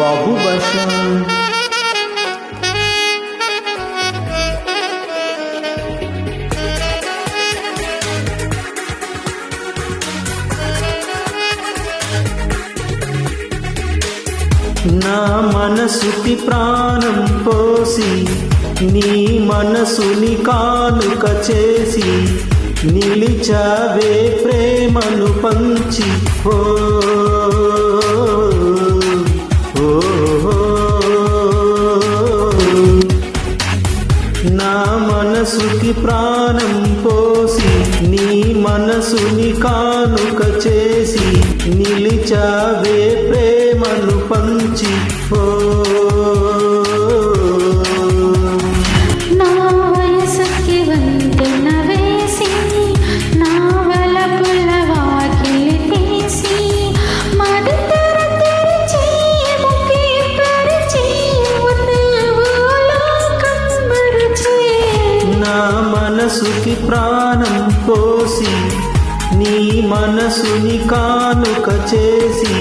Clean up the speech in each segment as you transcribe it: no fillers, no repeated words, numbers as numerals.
బాబు భాష. నా మనసుకి ప్రాణం పోసి నీ మనసుని కానుక చేసి నిలిచావే ప్రేమను పంచి ఓ నా మనసుకి ప్రాణం పోసి నీ మనసుని కానుక చేసి నిలిచావే ప్రేమను పంచి ఓ మనసుకి ప్రాణం పోసి నీ మనసుని కానుక చేసి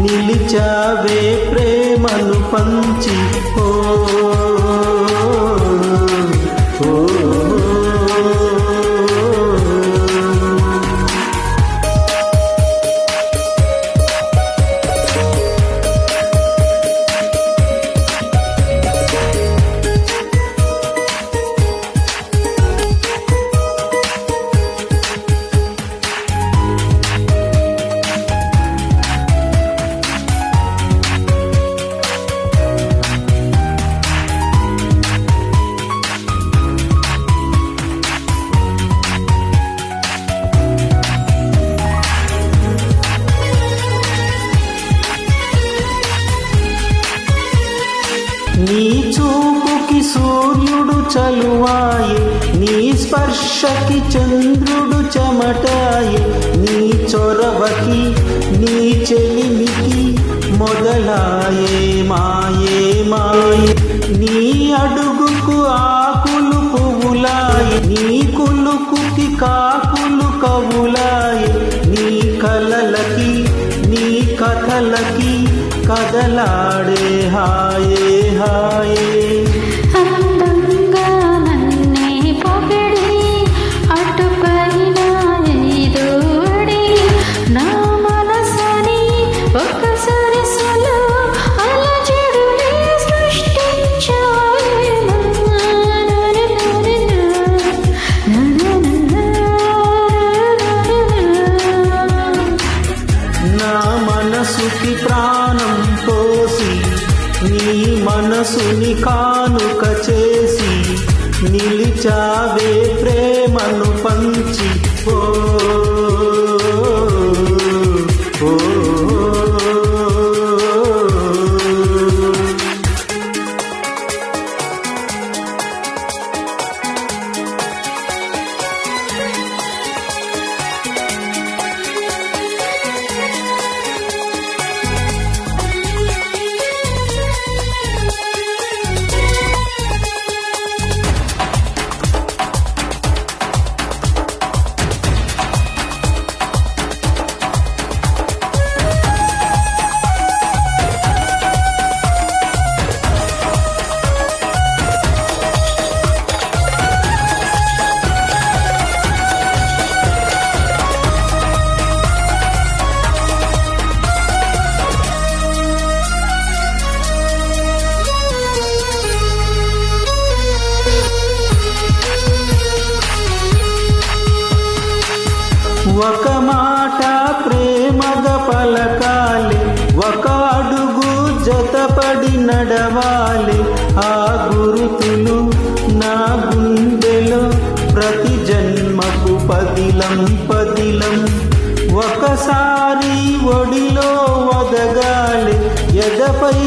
నిలిచావే ప్రేమను పంచి ఓ నీ చూపుకి సూర్యుడు చలువాయే నీ స్పర్శకి చంద్రుడు చెమటాయే నీ చొరవకి నీ చెలిమికి మొదలాయే మాయే మాయే నీ అడుగుకు ఆకులు పువ్వులాయే నీ కులుకుకి కాకులు కవులాయే నీ కలలకి నీ కథలకి కదలాడే హాయే హాయే అందంగా నన్నే పొగిడి అటుపైన ఎదుడి నా మనసని ఒక్కసారి సలో అలజడులే సృష్టించాయే నా మనసుకి ప్రాణం పోసి నీ మనసుని కానుక చేసి నిలిచావే ప్రేమను పంచి ఓ ఒక మాట ప్రేమగా పలకాలి ఒక అడుగు జతపడి నడవాలి ఆ గురుతులు నా గుండెలో ప్రతి జన్మకు పదిలం పదిలం ఒకసారి ఒడిలో ఒదగాలి ఎదపై